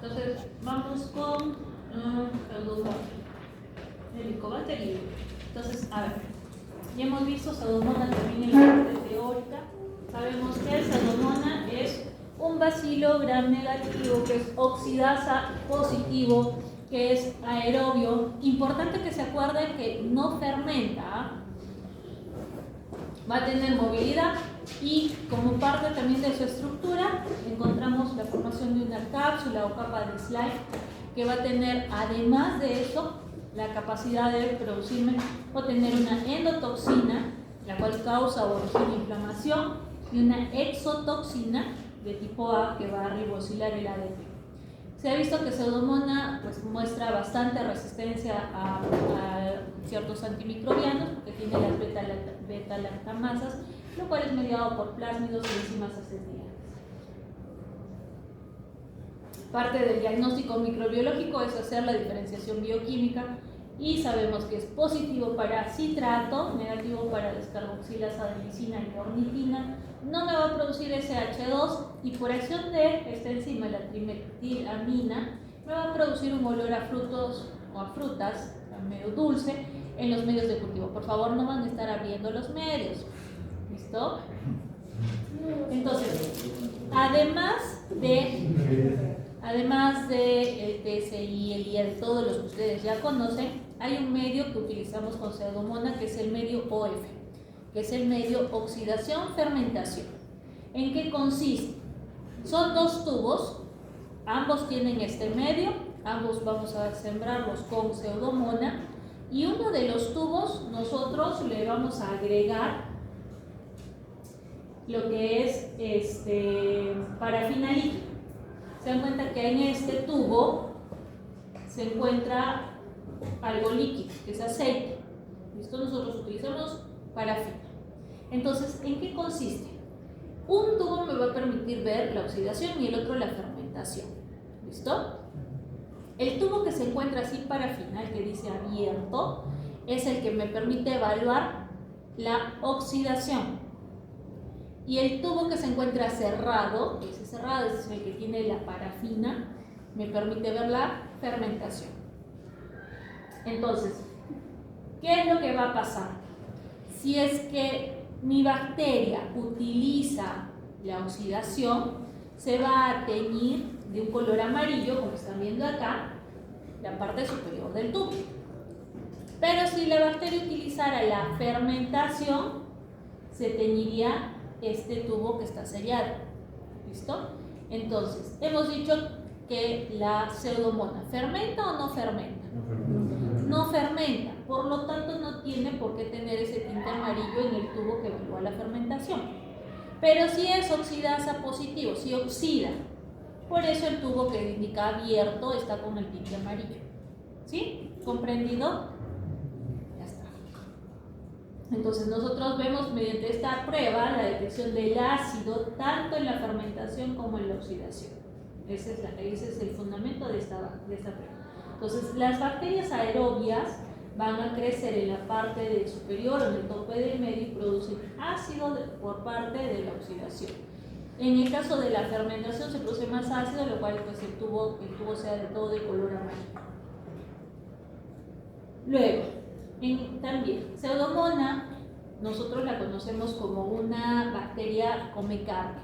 Entonces, vamos con Pseudomonas. El Helicobacter y entonces, a ver, ya hemos visto Pseudomonas también en la parte teórica. Sabemos que el Pseudomonas es un bacilo gram negativo, que es oxidasa positivo, que es aerobio. Importante que se acuerden que no fermenta, va a tener movilidad y como parte también de su estructura encontramos la formación de una cápsula o capa de slime que va a tener, además de eso, la capacidad de producir o tener una endotoxina, la cual causa o origina inflamación, y una exotoxina de tipo A que va a ribosilar el ADP. Se ha visto que Pseudomonas pues, muestra bastante resistencia a ciertos antimicrobianos porque tiene las beta-lactamasas, lo cual es mediado por plásmidos y enzimas acetiladas. Parte del diagnóstico microbiológico es hacer la diferenciación bioquímica y sabemos que es positivo para citrato, negativo para descarboxilasa, adenosina y ornitina, no me va a producir SH2 y por acción de esta enzima, la trimetilamina, me va a producir un olor a frutos o a frutas, medio dulce, en los medios de cultivo. Por favor, no van a estar abriendo los medios. ¿Listo? Entonces, además de el TSI, el IA, de todos los que ustedes ya conocen, hay un medio que utilizamos con Pseudomonas que es el medio OF, que es el medio oxidación-fermentación. ¿En qué consiste? Son dos tubos, ambos tienen este medio, ambos vamos a sembrarlos con Pseudomonas y uno de los tubos nosotros le vamos a agregar lo que es parafina líquida. Se dan cuenta que en este tubo se encuentra algo líquido, que es aceite. ¿Listo? Nosotros utilizamos parafina. Entonces, ¿en qué consiste? Un tubo me va a permitir ver la oxidación y el otro la fermentación. ¿Listo? El tubo que se encuentra así parafina, el que dice abierto, es el que me permite evaluar la oxidación. Y el tubo que se encuentra cerrado, ese cerrado es el que tiene la parafina, me permite ver la fermentación. Entonces, ¿qué es lo que va a pasar? Si es que mi bacteria utiliza la oxidación, se va a teñir de un color amarillo, como están viendo acá, la parte superior del tubo. Pero si la bacteria utilizara la fermentación, se teñiría este tubo que está sellado. ¿Listo? Entonces, hemos dicho que la Pseudomonas, ¿fermenta o no fermenta? No fermenta, por lo tanto no tiene por qué tener ese tinte amarillo en el tubo que evalúa la fermentación. Pero si es oxidasa positivo, si oxida, por eso el tubo que indica abierto está con el tinte amarillo. ¿Sí? ¿Comprendido? Entonces nosotros vemos mediante esta prueba la detección del ácido tanto en la fermentación como en la oxidación. Ese es el fundamento de esta prueba. Entonces las bacterias aerobias van a crecer en la parte superior o en el tope del medio y producen ácido por parte de la oxidación. En el caso de la fermentación se produce más ácido, lo cual pues el tubo sea de todo de color amarillo. Luego, también, Pseudomonas, nosotros la conocemos como una bacteria come carne.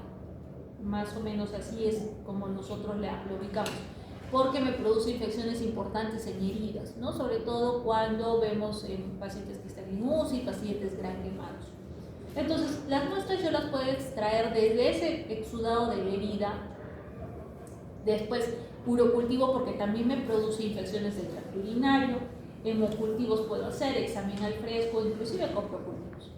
Más o menos así es como nosotros la ubicamos. Porque me produce infecciones importantes en heridas, ¿no? Sobre todo cuando vemos en pacientes que están en UCI, pacientes gran quemados. Entonces, las muestras yo las puedo extraer desde ese exudado de la herida. Después, puro cultivo porque también me produce infecciones del tracto urinario. Hemocultivos puedo hacer, examen al fresco, inclusive coprocultivos.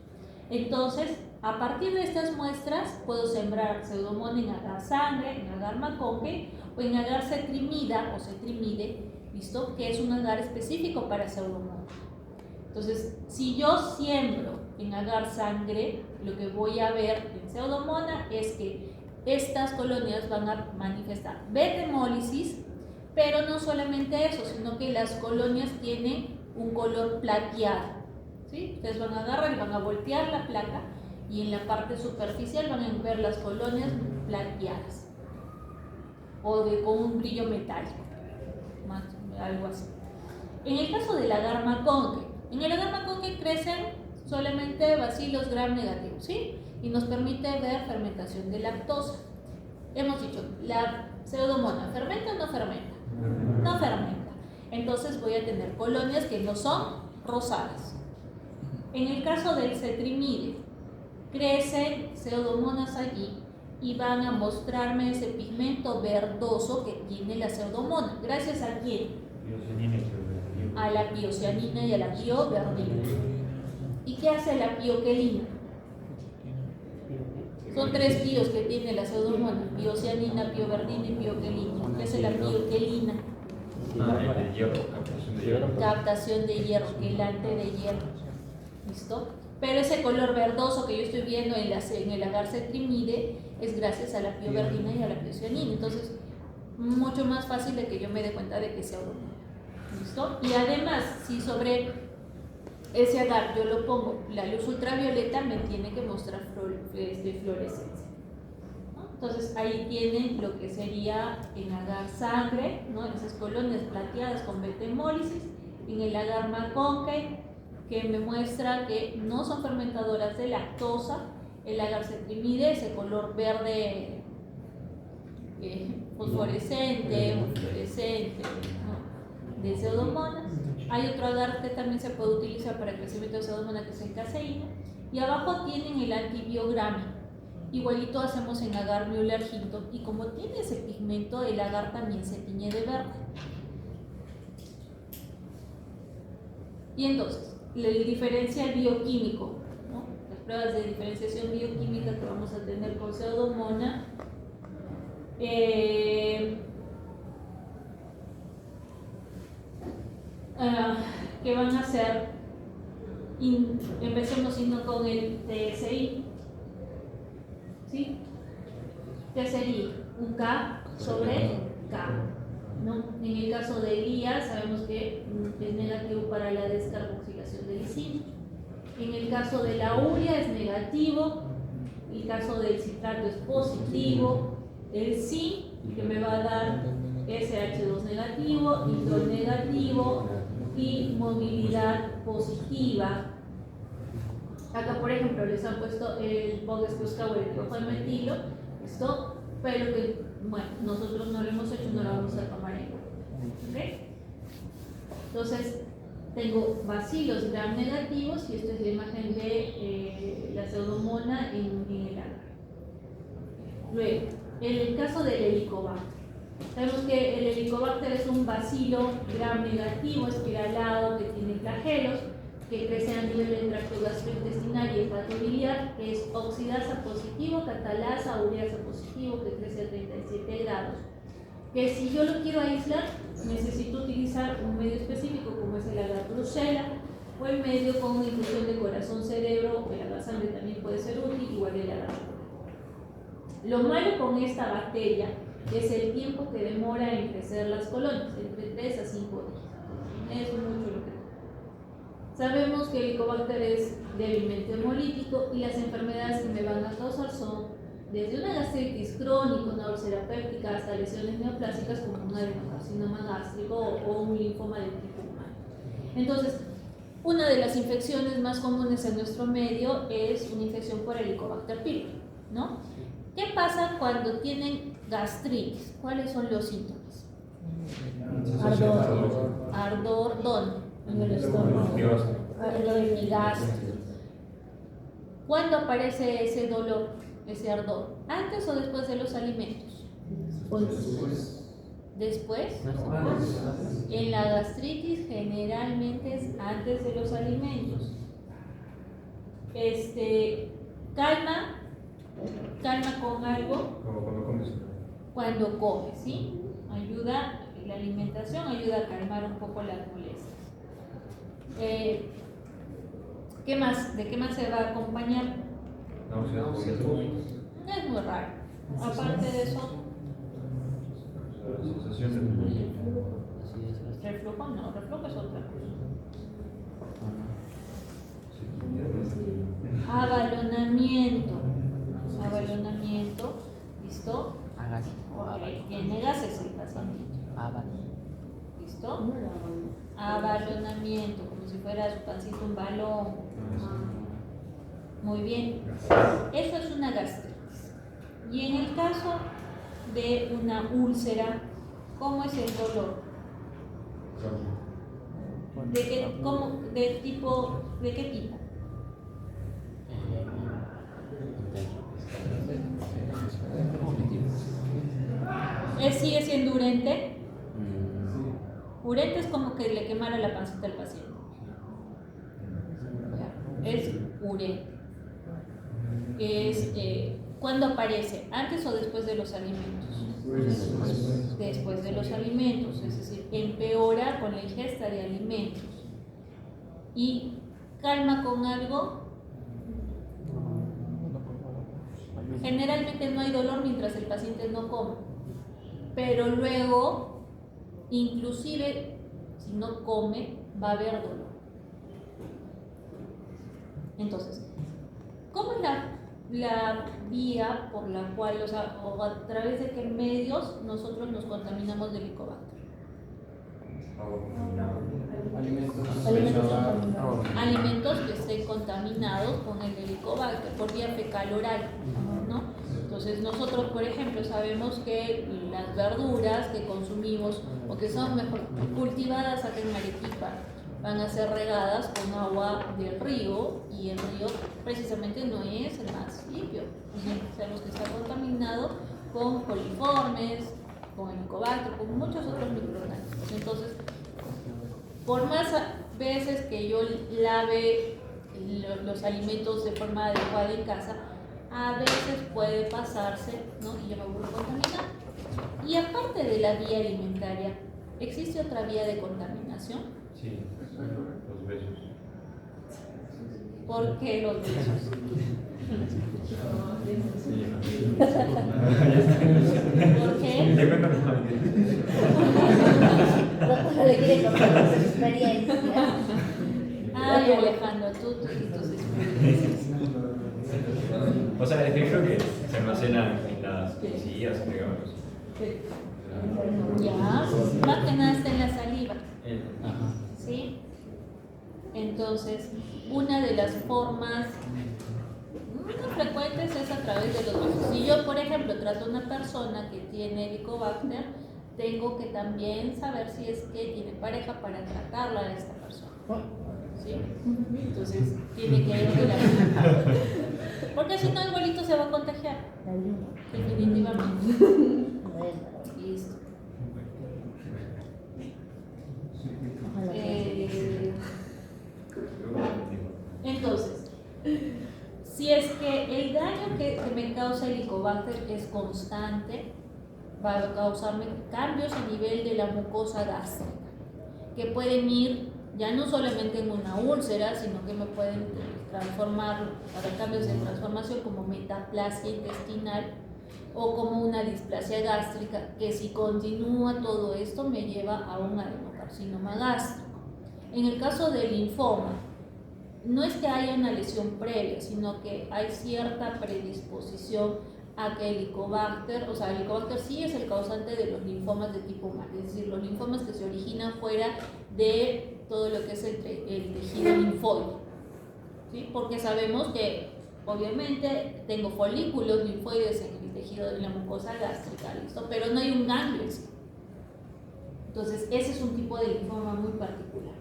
Entonces, a partir de estas muestras, puedo sembrar Pseudomonas en agar sangre, en agar macoque o en agar cetrimida o cetrimide, ¿listo? Que es un agar específico para Pseudomonas. Entonces, si yo siembro en agar sangre, lo que voy a ver en Pseudomonas es que estas colonias van a manifestar beta-hemólisis. Pero no solamente eso, sino que las colonias tienen un color plateado. ¿Sí? Ustedes van a agarrar y van a voltear la placa y en la parte superficial van a ver las colonias plateadas. con un brillo metálico, algo así. En el caso del agar Maconque, en el agar Maconque crecen solamente bacilos gram negativos, ¿sí? Y nos permite ver fermentación de lactosa. Hemos dicho, la pseudomonas, ¿fermenta o no fermenta? No fermenta. Entonces voy a tener colonias que no son rosadas. En el caso del cetrimide, crecen pseudomonas allí y van a mostrarme ese pigmento verdoso que tiene la pseudomona. ¿Gracias a quién? A la piocianina y a la pioverdina. ¿Y qué hace la pioquelina? Son 3 pios que tiene la pseudomona: piocianina, pioverdina y pioquelina. ¿Qué hace la pioquelina? Captación de hierro, quelante de hierro. ¿Listo? Pero ese color verdoso que yo estoy viendo en el agar cetrimide es gracias a la pioverdina y a la piocianina. Entonces, mucho más fácil de que yo me dé cuenta de que sea pseudomona. ¿Listo? Y además, si sobre ese agar yo lo pongo la luz ultravioleta, me tiene que mostrar fluorescencia, ¿no? Entonces ahí tienen lo que sería en agar sangre, ¿no? Esas colonias plateadas con beta hemólisis. En el agar Maconque, que me muestra que no son fermentadoras de lactosa. El agar cetrimide, ese color verde fosforescente o fluorescente, ¿no? De pseudomonas. Hay otro agar que también se puede utilizar para el crecimiento de pseudomonas, que es el caseína. Y abajo tienen el antibiograma. Igualito hacemos en agar Müller-Hinton. Y como tiene ese pigmento, el agar también se tiñe de verde. Y entonces, el diferencial bioquímico, ¿no? Las pruebas de diferenciación bioquímica que vamos a tener con pseudomona. Que van a ser, empecemos con el TSI, ¿sí? ¿Qué sería? Un K sobre K, ¿no? En el caso de LIA sabemos que es negativo para la descarboxilación de lisina. En el caso de la urea es negativo. El caso del citrato es positivo. El SI, que me va a dar SH2 negativo, indol negativo y movilidad positiva. Acá, por ejemplo, les han puesto el Bogescusca o el metilo, esto, pero que, bueno, nosotros no lo hemos hecho, no lo vamos a tomar en cuenta. ¿Okay? Entonces, tengo bacilos gram negativos y esta es la imagen de la pseudomona en el agar. Luego, en el caso del helicobacter, sabemos que el helicobacter es un bacilo gram negativo espiralado que tiene flagelos, que crece a nivel del tracto gastrointestinal y hepatobiliar, que es oxidasa positivo, catalasa, ureasa positivo, que crece a 37 grados. Que si yo lo quiero aislar, necesito utilizar un medio específico como es el agar Brucella, o el medio con una infusión de corazón-cerebro, el agar sangre también puede ser útil, igual el agar. Lo malo con esta bacteria es el tiempo que demora en crecer las colonias, entre 3 a 5 días. Es mucho lo que. Sabemos que el Helicobacter es débilmente hemolítico y las enfermedades que me van a causar son desde una gastritis crónica, una úlcera péptica, hasta lesiones neoplásicas como un adenocarcinoma gástrico o un linfoma de tipo humano. Entonces, una de las infecciones más comunes en nuestro medio es una infección por Helicobacter pylori, ¿no? ¿Qué pasa cuando tienen gastritis? ¿Cuáles son los síntomas? Ardor, ¿dónde? En el estómago. Ardor epigástrico. ¿Cuándo aparece ese dolor, ese ardor? ¿Antes o después de los alimentos? Después. En la gastritis generalmente es antes de los alimentos. Calma con algo cuando comes, ¿sí? Ayuda, la alimentación ayuda a calmar un poco las molestias. ¿Qué más? ¿De qué más se va a acompañar? No es muy raro. Aparte de eso, reflujo no, reflujo es otra cosa. Abalonamiento, ¿listo? Tiene gases el paciente. ¿Listo? Abalonamiento, como si fuera su pancito un balón. Muy bien. Eso es una gastritis. Y en el caso de una úlcera, ¿cómo es el dolor? ¿De qué tipo? ¿Sigue siendo urente? Urente es como que le quemara la pancita al paciente. Es urente. ¿Cuándo aparece? ¿Antes o después de los alimentos? Después de los alimentos, es decir, empeora con la ingesta de alimentos. ¿Y calma con algo? Generalmente no hay dolor mientras el paciente no come, pero luego, inclusive si no come, va a haber dolor. Entonces, ¿cómo es la vía por la cual, o a través de qué medios nosotros nos contaminamos de Helicobacter? Alimentos que estén contaminados con el Helicobacter por vía fecal oral, ¿no? Entonces nosotros, por ejemplo, sabemos que las verduras que consumimos o que son mejor cultivadas acá en Arequipa van a ser regadas con agua del río, y el río precisamente no es el más limpio. Sabemos que está contaminado con coliformes, con Helicobacter, con muchos otros microorganismos. Entonces, por más veces que yo lave los alimentos de forma adecuada en casa, a veces puede pasarse, ¿no? Y yo me vuelvo a contaminar. Y aparte de la vía alimentaria, ¿existe otra vía de contaminación? Sí, los besos. ¿Por qué los besos? ¿Por qué? No le quiere contar sus experiencias. Ay, Alejandro, tú y tus experiencias. O sea, es que creo que se almacenan en las sillas, digamos. Ya, más que nada está en la saliva. ¿Sí? Entonces, una de las formas muy frecuentes es a través de los besos. Si yo, por ejemplo, trato a una persona que tiene Helicobacter, tengo que también saber si es que tiene pareja para tratarla a esta persona. ¿Sí? Entonces, tiene que ir de la mano. Porque si no, igualito se va a contagiar. Definitivamente. Listo. Entonces, si es que el daño que me causa el Helicobacter es constante, va a causarme cambios a nivel de la mucosa gástrica, que pueden ir ya no solamente en una úlcera, sino que me pueden transformar, haber cambios de transformación como metaplasia intestinal o como una displasia gástrica, que si continúa todo esto me lleva a un adenocarcinoma gástrico. En el caso del linfoma, no es que haya una lesión previa, sino que hay cierta predisposición a que el Helicobacter, o sea, el Helicobacter sí es el causante de los linfomas de tipo MAC, es decir, los linfomas que se originan fuera de todo lo que es el tejido linfóide, ¿sí? Porque sabemos que obviamente tengo folículos linfoides en el tejido de la mucosa gástrica, ¿listo? Pero no hay un ganglio en sí. Entonces, ese es un tipo de linfoma muy particular.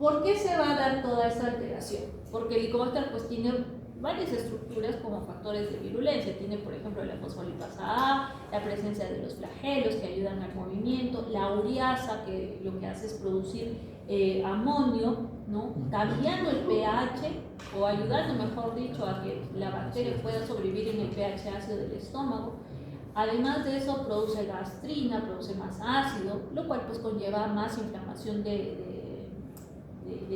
¿Por qué se va a dar toda esta alteración? Porque el Helicobacter pues tiene varias estructuras como factores de virulencia. Tiene, por ejemplo, la fosfolipasa A, la presencia de los flagelos que ayudan al movimiento, la ureasa, que lo que hace es producir amonio, ¿no? Cambiando el pH o ayudando, mejor dicho, a que la bacteria pueda sobrevivir en el pH ácido del estómago. Además de eso, produce gastrina, produce más ácido, lo cual pues conlleva más inflamación de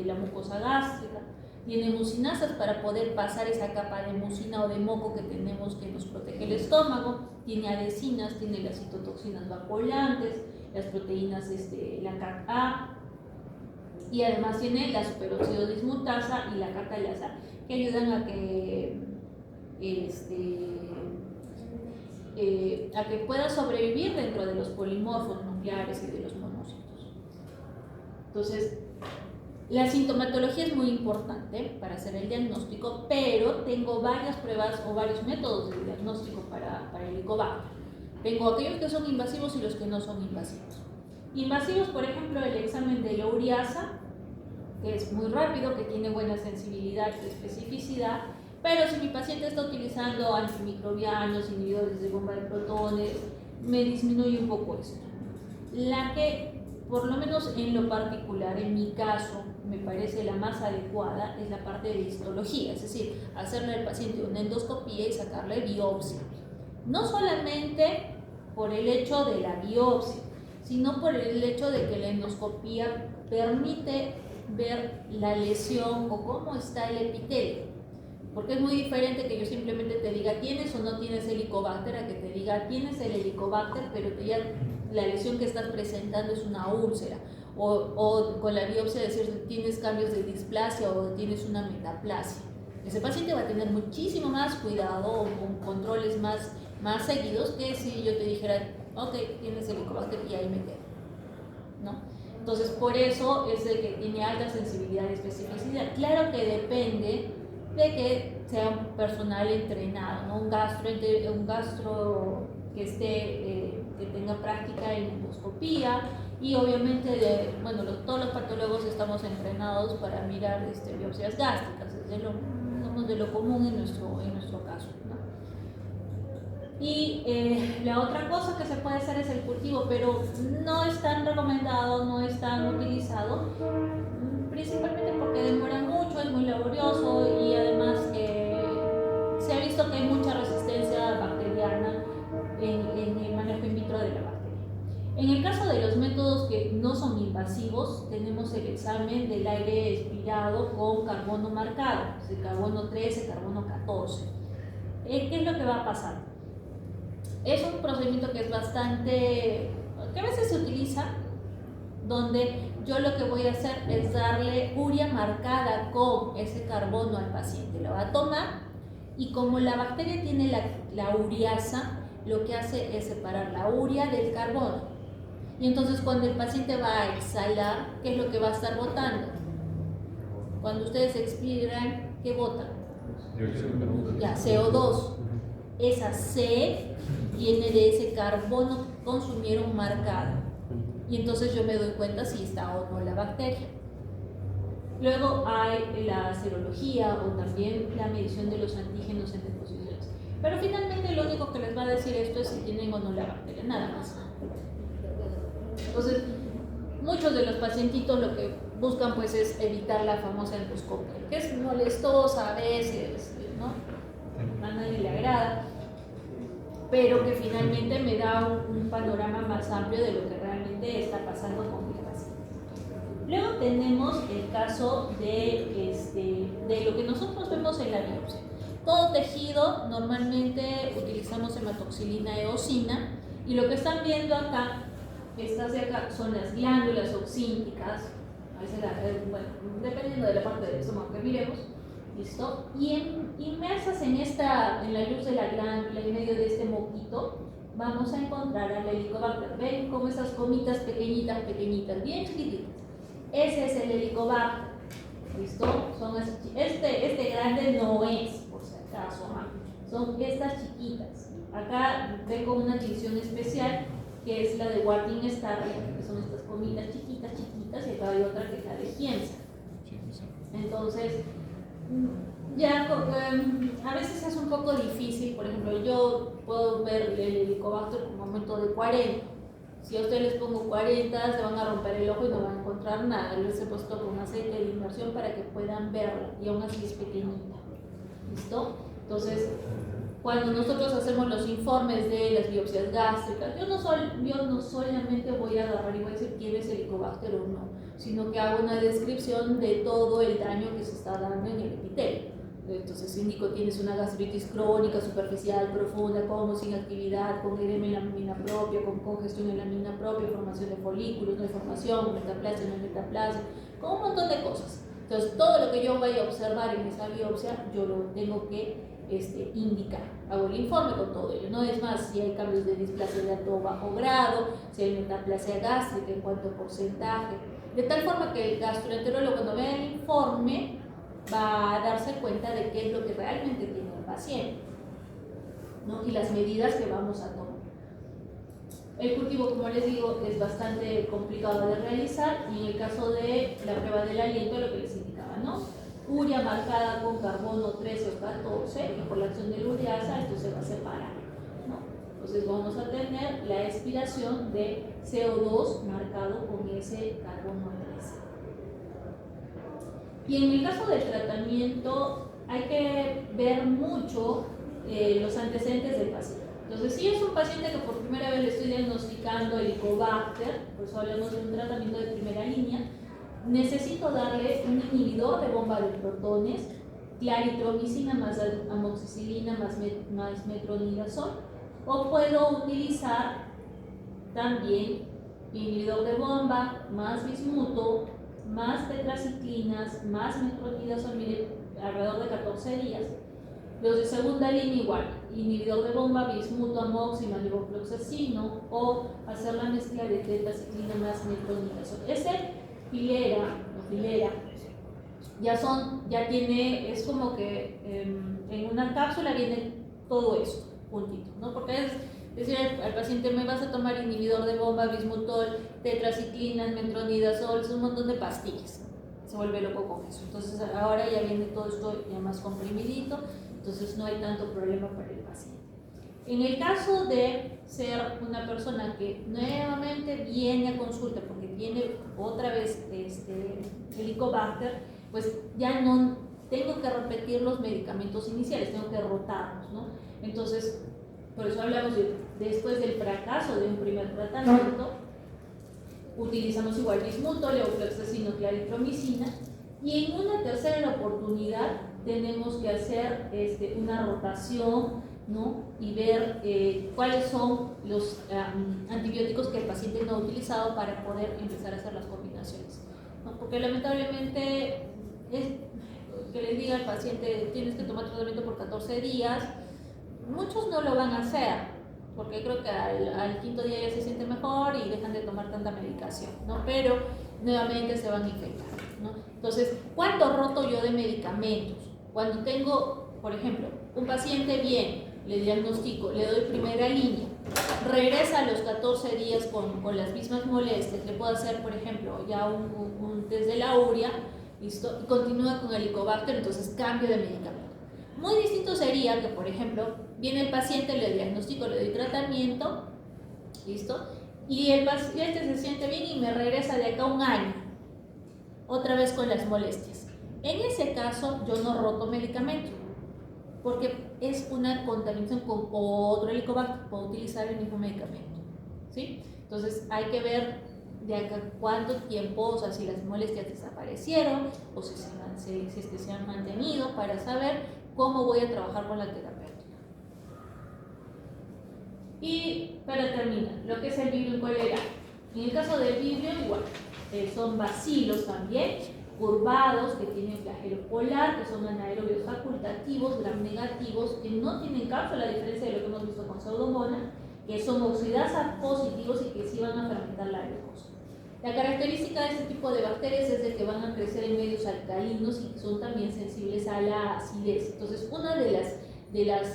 la mucosa gástrica. Tiene mucinasas para poder pasar esa capa de mucina o de moco que tenemos que nos protege el estómago. Tiene adhesinas, tiene las citotoxinas vacuolantes, las proteínas, la CAC-A, y además tiene la superóxido dismutasa y la catalasa, que ayudan a que a que pueda sobrevivir dentro de los polimorfos nucleares y de los monocitos. Entonces, la sintomatología es muy importante para hacer el diagnóstico, pero tengo varias pruebas o varios métodos de diagnóstico para el Helicobacter. Tengo aquellos que son invasivos y los que no son invasivos. Invasivos, por ejemplo, el examen de la ureasa, que es muy rápido, que tiene buena sensibilidad y especificidad, pero si mi paciente está utilizando antimicrobianos, inhibidores de bomba de protones, me disminuye un poco esto. La que, por lo menos en lo particular, en mi caso, me parece la más adecuada es la parte de histología, es decir, hacerle al paciente una endoscopía y sacarle biopsia. No solamente por el hecho de la biopsia, sino por el hecho de que la endoscopía permite ver la lesión o cómo está el epitelio. Porque es muy diferente que yo simplemente te diga tienes o no tienes Helicobacter a que te diga tienes el Helicobacter, pero ya la lesión que estás presentando es una úlcera. O con la biopsia decir tienes cambios de displasia o tienes una metaplasia. Ese paciente va a tener muchísimo más cuidado o con controles más seguidos que si yo te dijera, ok, tienes Helicobacter y ahí me quedo, ¿no? Entonces, por eso es de que tiene alta sensibilidad y especificidad. Claro que depende de que sea un personal entrenado, ¿no? Un gastro que que tenga práctica en endoscopía y obviamente todos los patólogos estamos entrenados para mirar biopsias gástricas, es de lo común en nuestro caso, ¿no? Y la otra cosa que se puede hacer es el cultivo, pero no es tan recomendado, no es tan utilizado, principalmente porque demora mucho, es muy laborioso y además se ha visto que hay mucha resistencia bacteriana en el manejo in vitro de la bacteria. En el caso de los métodos que no son invasivos, tenemos el examen del aire expirado con carbono marcado, es el carbono 13, carbono 14. ¿Qué es lo que va a pasar? Es un procedimiento que es que a veces se utiliza, donde yo lo que voy a hacer es darle urea marcada con ese carbono al paciente. Lo va a tomar y como la bacteria tiene la ureasa, lo que hace es separar la urea del carbono. Y entonces cuando el paciente va a exhalar, ¿qué es lo que va a estar botando? Cuando ustedes expiran, ¿qué botan? Ya, CO2. Esa C viene de ese carbono que consumieron marcado. Y entonces yo me doy cuenta si está o no la bacteria. Luego hay la serología o también la medición de los antígenos en deposiciones. Pero finalmente lo único que les va a decir esto es si tienen o no la bacteria, nada más. Entonces, muchos de los pacientitos lo que buscan pues es evitar la famosa endoscopia, que es molestosa a veces, ¿no? A nadie le agrada, pero que finalmente me da un panorama más amplio de lo que realmente está pasando con mi paciente. Luego tenemos el caso de lo que nosotros vemos en la biopsia. Todo tejido, normalmente utilizamos hematoxilina eosina, y lo que están viendo acá, estas de acá, son las glándulas oxínticas, a veces dependiendo de la parte del estómago que miremos, ¿listo? Y inmersas en la luz de la glándula, en medio de este moquito, vamos a encontrar al Helicobacter. ¿Ven como esas comitas pequeñitas, bien chiquititas? Ese es el Helicobacter, ¿listo? Este grande no es, por si acaso, son estas chiquitas. Acá vengo una división especial, que es la de Wartin-Starling, que son estas comitas chiquitas, y acá hay otra que es la de Giemsa. Entonces, ya a veces es un poco difícil. Por ejemplo, yo puedo ver el Helicobacter con un aumento de 40. Si a ustedes les pongo 40, se van a romper el ojo y no van a encontrar nada. Les he puesto con aceite de inmersión para que puedan verla, y aún así es pequeñita. ¿Listo? Entonces, cuando nosotros hacemos los informes de las biopsias gástricas, yo no solamente voy a agarrar y voy a decir tienes Helicobacter o no, sino que hago una descripción de todo el daño que se está dando en el epitelio. Entonces indico tienes una gastritis crónica, superficial, profunda, como sin actividad, con edema en la mina propia, con congestión en la mina propia, formación de folículos, no hay formación, metaplasia, no hay metaplasia, con un montón de cosas. Entonces todo lo que yo vaya a observar en esa biopsia, yo lo tengo que indicar. Hago el informe con todo ello, ¿no? Es más, si hay cambios de displasia de alto o bajo grado, si hay metaplasia gástrica, en cuánto porcentaje, de tal forma que el gastroenterólogo, cuando vea el informe, va a darse cuenta de qué es lo que realmente tiene el paciente, ¿no? Y las medidas que vamos a tomar. El cultivo, como les digo, es bastante complicado de realizar, y en el caso de la prueba del aliento, lo que les indicaba, ¿no? Urea marcada con carbono 13 o 14, y por la acción de la ureasa esto se va a separar, ¿no? Entonces vamos a tener la expiración de CO2 marcado con ese carbono 13. Y en el caso del tratamiento hay que ver mucho los antecedentes del paciente. Entonces, si es un paciente que por primera vez le estoy diagnosticando Helicobacter, por eso hablamos de un tratamiento de primera línea, necesito darle un inhibidor de bomba de protones, claritromicina más amoxicilina más metronidazol, o puedo utilizar también inhibidor de bomba más bismuto, más tetraciclinas, más metronidazol, alrededor de 14 días. Los de segunda línea igual, inhibidor de bomba, bismuto, amoxicilina, levofloxacino, o hacer la mezcla de tetraciclina más metronidazol. Filera, ya tiene, es como que en una cápsula viene todo esto juntito, ¿no? Porque es decir al paciente, me vas a tomar inhibidor de bomba, bismutol, tetraciclinas, metronidazol, es un montón de pastillas, se vuelve loco con eso. Entonces ahora ya viene todo esto ya más comprimidito, entonces no hay tanto problema para el paciente. En el caso de ser una persona que nuevamente viene a consulta porque tiene otra vez Helicobacter, pues ya no tengo que repetir los medicamentos iniciales, tengo que rotarlos, ¿no? Entonces, por eso hablamos de después del fracaso de un primer tratamiento, utilizamos igual bismuto, levofloxacino, claritromicina, y en una tercera oportunidad tenemos que hacer una rotación, ¿no? Y ver cuáles son los antibióticos que el paciente no ha utilizado para poder empezar a hacer las combinaciones, ¿no? Porque lamentablemente es que les diga al paciente tienes que tomar tratamiento por 14 días, muchos no lo van a hacer porque creo que al quinto día ya se siente mejor y dejan de tomar tanta medicación, ¿no? Pero nuevamente se van a infectar, ¿no? Entonces, ¿cuánto roto yo de medicamentos? Cuando tengo, por ejemplo, un paciente bien, le diagnostico, le doy primera línea, regresa a los 14 días con las mismas molestias, le puedo hacer, por ejemplo, ya un test de la urea, ¿listo? Y continúa con el Helicobacter, entonces cambio de medicamento. Muy distinto sería que, por ejemplo, viene el paciente, le diagnostico, le doy tratamiento, ¿listo? Y el paciente se siente bien y me regresa de acá un año, otra vez con las molestias. En ese caso, yo no roto medicamento, porque es una contaminación con otro Helicobacter, puedo utilizar el mismo medicamento, ¿sí? Entonces hay que ver de acá cuánto tiempo, o sea, si las molestias desaparecieron o si se han mantenido, para saber cómo voy a trabajar con la terapéutica. Y para terminar, lo que es el vibrio coleral. En el caso del vibrio, igual, son bacilos también, curvados, que tienen flagelo polar, que son anaerobios facultativos, gram negativos, que no tienen cápsula, a diferencia de lo que hemos visto con Pseudomonas, que son oxidasa positivos y que sí van a fermentar la glucosa. La característica de este tipo de bacterias es de que van a crecer en medios alcalinos y son también sensibles a la acidez. Entonces, una de las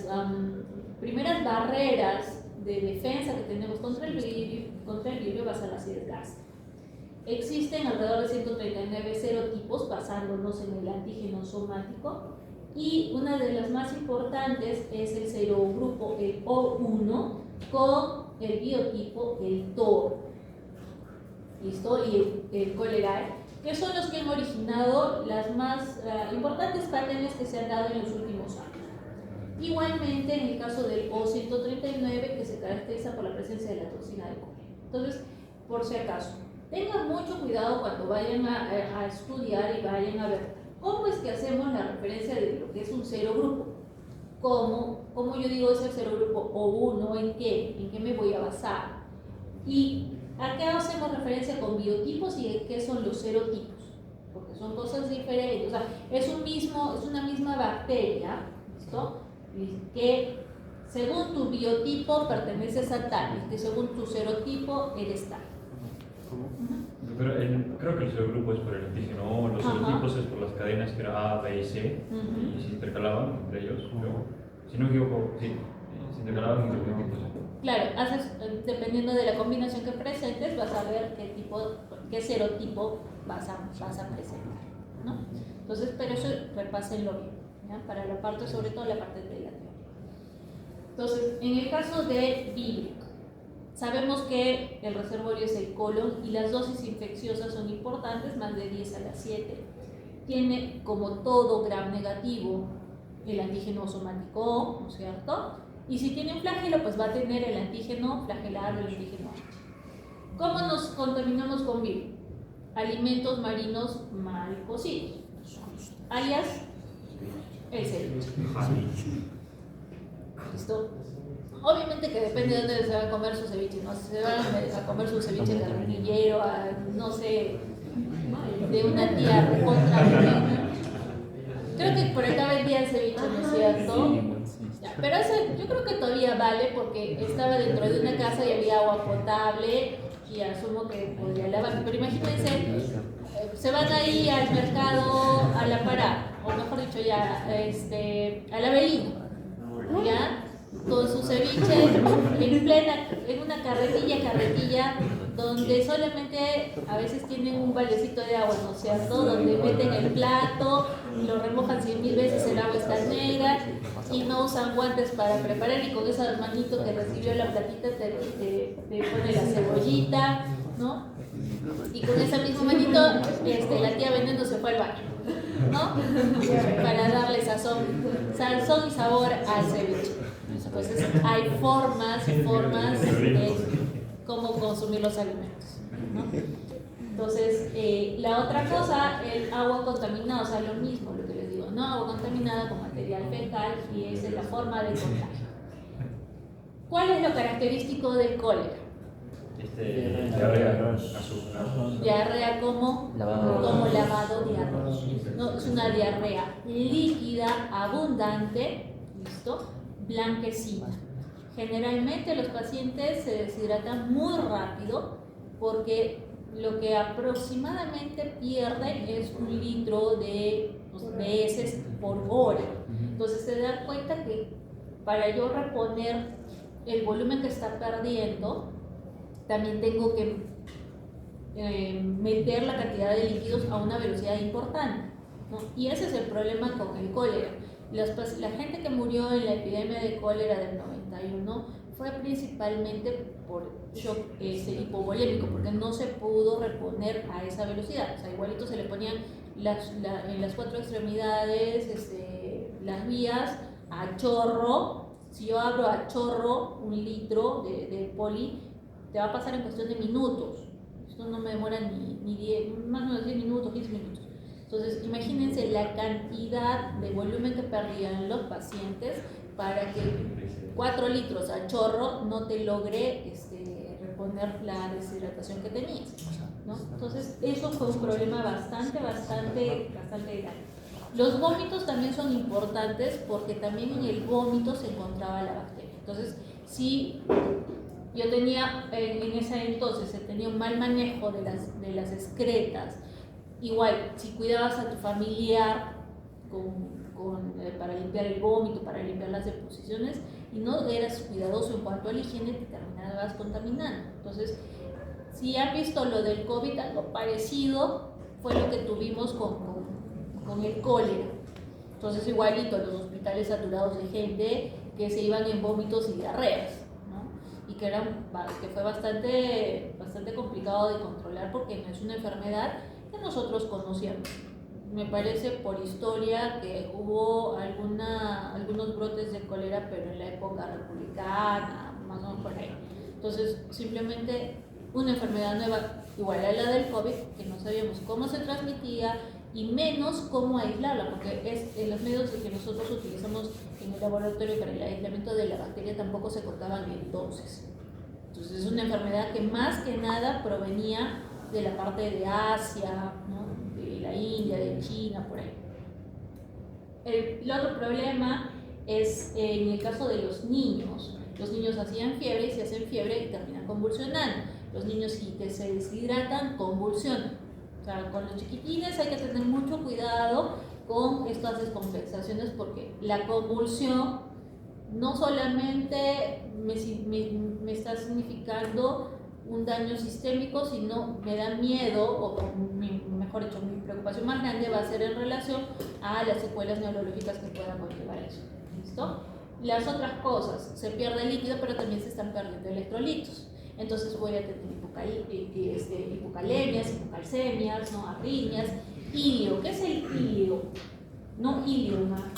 primeras barreras de defensa que tenemos contra el vibrio va a ser la acidez gástrica. Existen alrededor de 139 serotipos basándonos en el antígeno somático, y una de las más importantes es el serogrupo, el O1, con el biotipo, el toro. ¿Listo? Y el cholerae, que son los que han originado las más importantes pandemias que se han dado en los últimos años. Igualmente en el caso del O139, que se caracteriza por la presencia de la toxina de cólera. Entonces, por si acaso, tengan mucho cuidado cuando vayan a estudiar y vayan a ver cómo es que hacemos la referencia de lo que es un serogrupo. ¿Cómo yo digo es el serogrupo O1? ¿En qué me voy a basar? Y ¿a qué hacemos referencia con biotipos y qué son los serotipos? Porque son cosas diferentes. O sea, es una misma bacteria, ¿listo? que según tu biotipo perteneces a tal, y que según tu serotipo eres tal. Pero creo que el serogrupo es por el antígeno O, los serotipos es por las cadenas que era A, B y C, y se intercalaban entre ellos. Pero, si no me equivoco, sí, se intercalaban entre los tipos. Claro, dependiendo de la combinación que presentes, vas a ver qué serotipo vas a presentar, ¿no? Entonces, pero eso repásenlo bien, ¿ya? Para la parte, sobre todo la parte de la teoría. Entonces, en el caso de vírico, sabemos que el reservorio es el colon y las dosis infecciosas son importantes, más de 10⁻⁷. Tiene, como todo gram negativo, el antígeno somático O, ¿no es cierto? Y si tiene un flagelo, pues va a tener el antígeno flagelar o el antígeno H. ¿Cómo nos contaminamos con virus? Alimentos marinos mal cocidos, alias el ceviche. ¿Listo? Obviamente que depende de dónde se va a comer su ceviche, ¿no? Si se va a comer su ceviche carrilillero, no sé, de una tía recontra. Creo que por acá vendían ceviche, ¿no es cierto? Ya, pero ese yo creo que todavía vale porque estaba dentro de una casa y había agua potable y asumo que podría lavar. Pero imagínense, se van ahí al mercado a la Pará, o mejor dicho ya, al Avelino, ¿ya? Con su ceviche en una carretilla donde solamente a veces tienen un baldecito de agua, ¿no es cierto? Donde meten el plato, lo remojan 100.000 veces, el agua está negra y no usan guantes para preparar y con esa manito que recibió la platita te pone la cebollita, ¿no? Y con esa misma manito la tía vendiendo se fue al baño, ¿no? Para darle sazón y sabor al ceviche. Entonces hay formas de cómo consumir los alimentos, ¿no? Entonces, la otra cosa, el agua contaminada, o sea, lo mismo, lo que les digo, ¿no? Agua contaminada con material fecal y esa es la forma de contagio. ¿Cuál es lo característico del cólera? Diarrea, azúcar. Diarrea como lavado de arroz. No, es una diarrea líquida, abundante, ¿listo? Blanquecina. Generalmente los pacientes se deshidratan muy rápido porque lo que aproximadamente pierden es 1 litro de heces por hora. Entonces se dan cuenta que para yo reponer el volumen que está perdiendo, también tengo que meter la cantidad de líquidos a una velocidad importante, ¿no? Y ese es el problema con el cólera. La gente que murió en la epidemia de cólera del 91 fue principalmente por shock hipovolémico, porque no se pudo reponer a esa velocidad. O sea, igualito se le ponían en las 4 extremidades las vías a chorro. Si yo abro a chorro 1 litro de poli, te va a pasar en cuestión de minutos. Esto no me demora ni 10, más o menos 10 minutos, 15 minutos. Entonces, imagínense la cantidad de volumen que perdían los pacientes para que 4 litros a chorro no te logre reponer la deshidratación que tenías, ¿no? Entonces, eso fue un problema bastante grave. Los vómitos también son importantes porque también en el vómito se encontraba la bacteria. Entonces, si yo tenía en ese entonces se tenía un mal manejo de las excretas, igual si cuidabas a tu familiar para limpiar el vómito, para limpiar las deposiciones y no eras cuidadoso en cuanto a la higiene, te terminabas contaminando. Entonces, si han visto lo del COVID, algo parecido fue lo que tuvimos con el cólera. Entonces, igualito, los hospitales saturados de gente que se iban en vómitos y diarreas, ¿no? Y que fue bastante complicado de controlar porque no es una enfermedad que nosotros conocíamos. Me parece por historia que hubo algunos brotes de cólera, pero en la época republicana, más o menos por ahí. Entonces, simplemente una enfermedad nueva, igual a la del COVID, que no sabíamos cómo se transmitía y menos cómo aislarla, porque los medios que nosotros utilizamos en el laboratorio para el aislamiento de la bacteria tampoco se contaban entonces. Entonces, es una enfermedad que más que nada provenía de la parte de Asia, ¿no? De la India, de China, por ahí. El otro problema es en el caso de los niños hacían fiebre y si hacen fiebre terminan convulsionando. Los niños si se deshidratan, convulsionan. O sea, con los chiquitines hay que tener mucho cuidado con estas descompensaciones porque la convulsión no solamente me está significando un daño sistémico, sino me da miedo, o mejor dicho, mi preocupación más grande va a ser en relación a las secuelas neurológicas que puedan conllevar eso. ¿Listo? Las otras cosas, se pierde líquido, pero también se están perdiendo electrolitos. Entonces voy a tener hipocalemias, hipocalcemias, ¿no? Arritmias, ilio. ¿Qué es el ilio? No ilioma.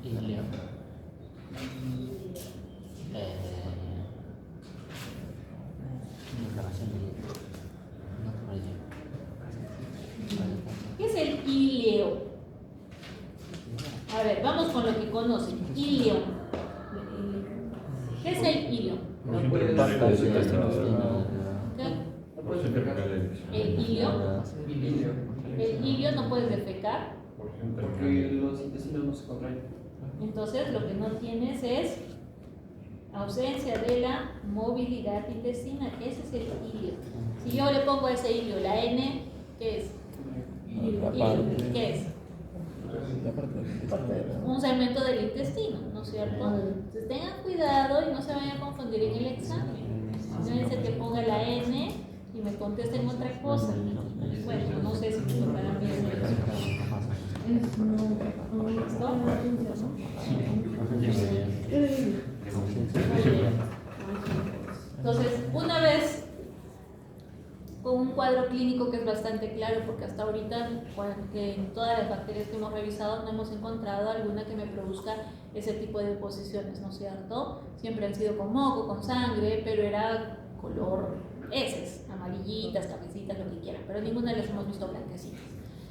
Ilio. ¿Qué es el ilio? A ver, vamos con lo que conocen. Ilio. ¿Qué es el ilio? No puedes ¿El ilio? El ilio no puedes defecar. porque los intestinos no se contraen. Entonces lo que no tienes es ausencia de la movilidad intestinal. Ese es el ilio. Si yo le pongo a ese ilio la N, ¿qué es? Ilio. ¿Qué es? Un segmento del intestino, ¿no es cierto? Entonces tengan cuidado y no se vayan a confundir en el examen. No dice que ponga la N y me contesten otra cosa. Bueno, no sé si me tocarán bien eso. ¿Listo? Entonces, una vez con un cuadro clínico que es bastante claro, porque hasta ahorita en todas las bacterias que hemos revisado no hemos encontrado alguna que me produzca ese tipo de deposiciones, ¿no es cierto? Siempre han sido con moco, con sangre, pero era color heces, amarillitas, cafecitas, lo que quieran, pero ninguna de las hemos visto blanquecitas.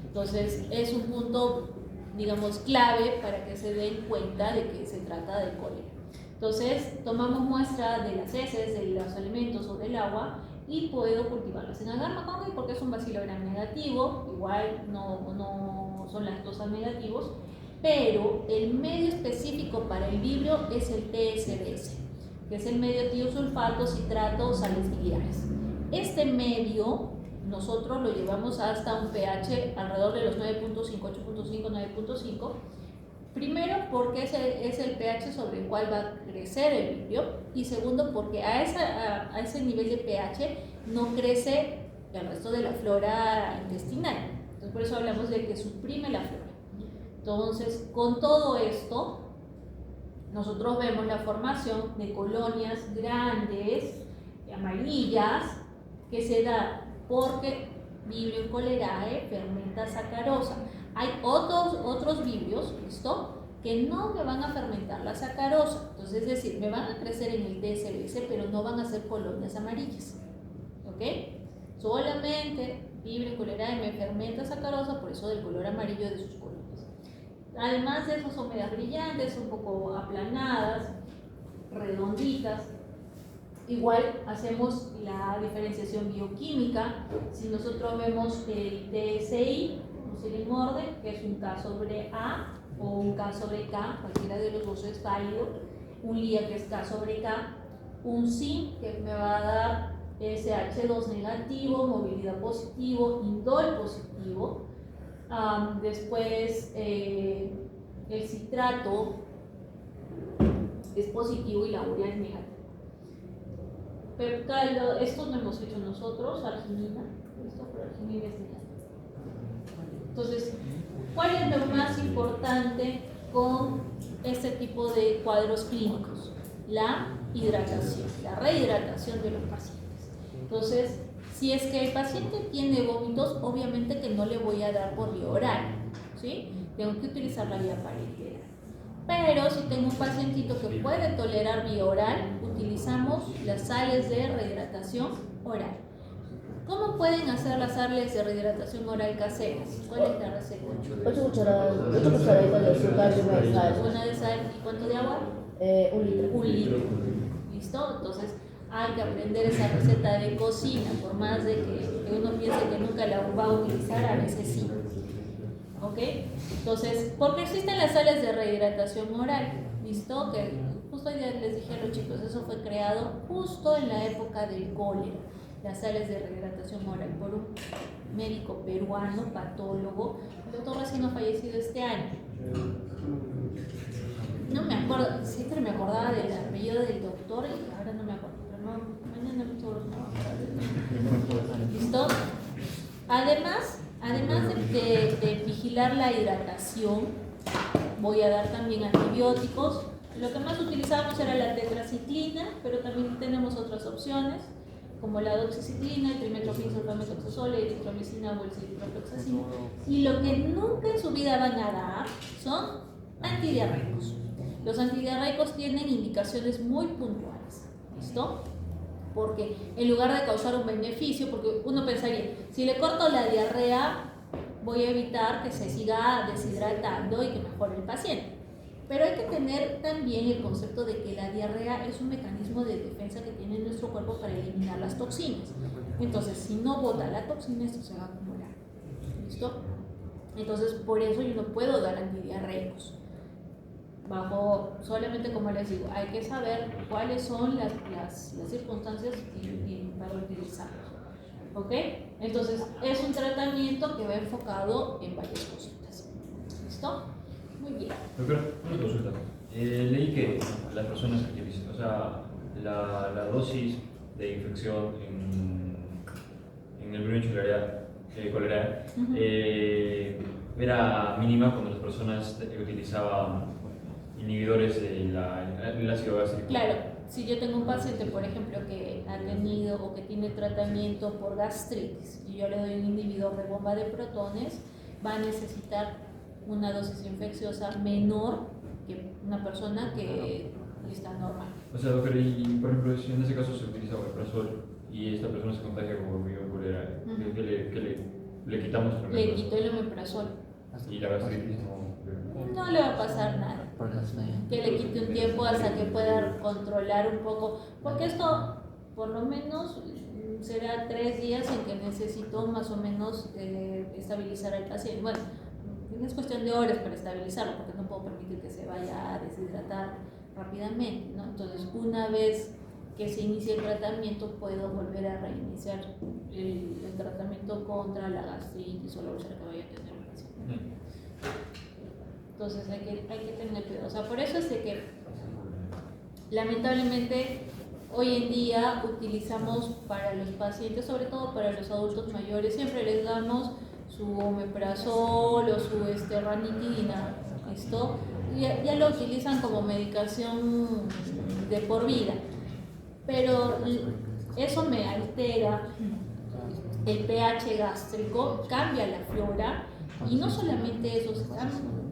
Entonces es un punto, digamos, clave para que se den cuenta de que se trata de cólera. Entonces tomamos muestra de las heces, de los alimentos o del agua y puedo cultivarlas en agar McConkey porque es un bacilogramo negativo, igual no son lactosa negativos, pero el medio específico para el vibrio es el TSDS, que es el medio tiosulfato, citrato, sales biliares. Este medio nosotros lo llevamos hasta un pH alrededor de los 9.5, 8.5, 9.5. Primero, porque es el pH sobre el cual va a crecer el vibrio, y segundo, porque a ese nivel de pH no crece el resto de la flora intestinal. Entonces, por eso hablamos de que suprime la flora. Entonces, con todo esto, nosotros vemos la formación de colonias grandes, amarillas, que se da porque Vibrio cholerae fermenta sacarosa. Hay otros vibrios, ¿listo?, que no me van a fermentar la sacarosa. Entonces, es decir, me van a crecer en el TSLS, pero no van a ser colonias amarillas. ¿Ok? Solamente Vibrio cholerae me fermenta sacarosa, por eso del color amarillo de sus colonias. Además de eso, son medias brillantes, un poco aplanadas, redonditas. Igual hacemos la diferenciación bioquímica. Si nosotros vemos el TSI, Silimorde, que es un K sobre A o un K sobre K, cualquiera de los dos es válido, un LIA que es K sobre K, un SIN que me va a dar SH2 negativo, movilidad positivo, indol positivo, después el citrato es positivo y la urea es negativa. Peptaldo, esto no hemos hecho nosotros, arginina, esto, pero arginina es negativa. Entonces, ¿cuál es lo más importante con este tipo de cuadros clínicos? La hidratación, la rehidratación de los pacientes. Entonces, si es que el paciente tiene vómitos, obviamente que no le voy a dar por vía oral, ¿sí? Tengo que utilizar la vía parenteral. Pero si tengo un pacientito que puede tolerar vía oral, utilizamos las sales de rehidratación oral. ¿Cómo pueden hacer las sales de rehidratación oral caseras? ¿Cuál es la receta? 8 cucharaditas de azúcar y una de sal. Una de sal y ¿cuánto de agua? 1 litro. 1 litro. ¿Listo? Entonces hay que aprender esa receta de cocina, por más de que uno piense que nunca la va a utilizar, a veces sí. ¿ok? Entonces, ¿por qué existen las sales de rehidratación oral? ¿Listo? Que justo ya les dije a los chicos, eso fue creado justo en la época del cólera, las sales de rehidratación oral, por un médico peruano, patólogo, el doctor recién ha fallecido este año. No me acuerdo, siempre me acordaba del apellido del doctor y ahora no me acuerdo, pero no, mañana seguro no me acuerdo. ¿Listo? Además de vigilar la hidratación, voy a dar también antibióticos. Lo que más utilizábamos era la tetraciclina, pero también tenemos otras opciones, como la doxiciclina, el trimethoprim, sulfamethoxazole, eritromicina o el ciprofloxacina. Y lo que nunca en su vida van a dar son antidiarreicos. Los antidiarreicos tienen indicaciones muy puntuales, ¿listo? Porque en lugar de causar un beneficio, porque uno pensaría, si le corto la diarrea, voy a evitar que se siga deshidratando y que mejore el paciente. Pero hay que tener también el concepto de que la diarrea es un mecanismo de defensa que tiene nuestro cuerpo para eliminar las toxinas. Entonces, si no bota la toxina, esto se va a acumular. ¿Listo? Entonces, por eso yo no puedo dar antidiarreicos. Solamente como les digo, hay que saber cuáles son las circunstancias y para utilizarlos. ¿Ok? Entonces, es un tratamiento que va enfocado en varias cositas. ¿Listo? Muy bien. Doctora, una consulta. Leí que las personas que utilizan, o sea, la dosis de infección en el virus cólera era mínima cuando las personas utilizaban inhibidores del ácido gástrico. Claro, si yo tengo un paciente, por ejemplo, que ha tenido o que tiene tratamiento por gastritis y yo le doy un inhibidor de bomba de protones, va a necesitar una dosis infecciosa menor que una persona que está normal. O sea, doctor, y por ejemplo, si en ese caso se utiliza omeprazol y esta persona se contagia con virus cólera, ¿qué le quitamos? Le quito el omeprazol. Y la gastritis no le va a pasar nada. Que le quite un tiempo hasta que pueda controlar un poco, porque esto por lo menos será 3 días en que necesito más o menos estabilizar al paciente. Bueno, es cuestión de horas para estabilizarlo, porque no puedo permitir que se vaya a deshidratar rápidamente, ¿no? Entonces, una vez que se inicie el tratamiento, puedo volver a reiniciar el tratamiento contra la gastritis o la úlcera que vaya a tener el paciente. Entonces hay que tener cuidado. O sea, por eso es de que lamentablemente hoy en día utilizamos para los pacientes, sobre todo para los adultos mayores, siempre les damos su omeprazol o su ranitidina. ¿Listo? Ya lo utilizan como medicación de por vida. Pero eso me altera el pH gástrico, cambia la flora. Y no solamente eso,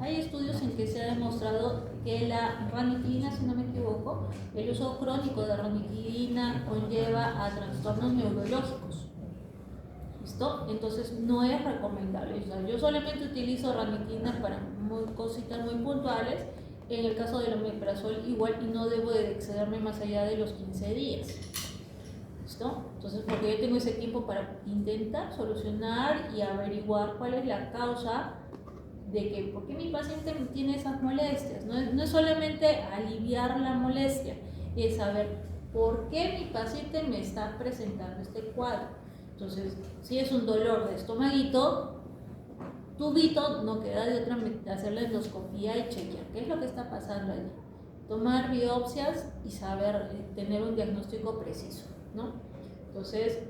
hay estudios en que se ha demostrado que la ranitidina, si no me equivoco, el uso crónico de ranitidina conlleva a trastornos neurológicos. ¿Listo? Entonces no es recomendable. O sea, yo solamente utilizo ranitidina para cositas muy puntuales. En el caso del omeprazol igual, y no debo de excederme más allá de los 15 días. ¿Listo? Entonces, porque yo tengo ese tiempo para intentar solucionar y averiguar cuál es la causa de que, por qué mi paciente tiene esas molestias. No es solamente aliviar la molestia, es saber por qué mi paciente me está presentando este cuadro. Entonces, si es un dolor de estomaguito, tubito, no queda de otra hacer la endoscopía y chequear qué es lo que está pasando allí. Tomar biopsias y saber tener un diagnóstico preciso, ¿no? Entonces,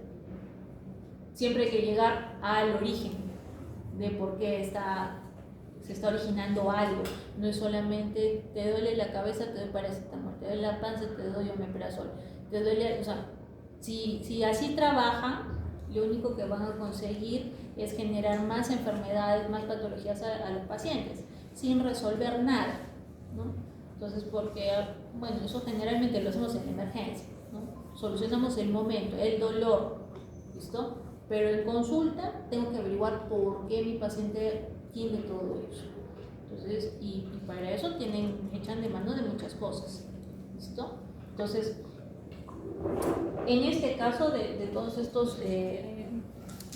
siempre hay que llegar al origen de por qué se está originando algo. No es solamente te duele la cabeza, te doy paracetamol, te duele la panza, te doy omeprazol, te duele, o sea, si así trabajan, lo único que van a conseguir es generar más enfermedades, más patologías a los pacientes, sin resolver nada, ¿no? Entonces, porque, bueno, eso generalmente lo hacemos en emergencia, ¿no? Solucionamos el momento, el dolor, ¿listo? Pero en consulta tengo que averiguar por qué mi paciente tiene todo eso. Entonces, y para eso echan de mano de muchas cosas, ¿listo? Entonces, en este caso de todos estos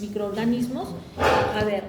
microorganismos, a ver,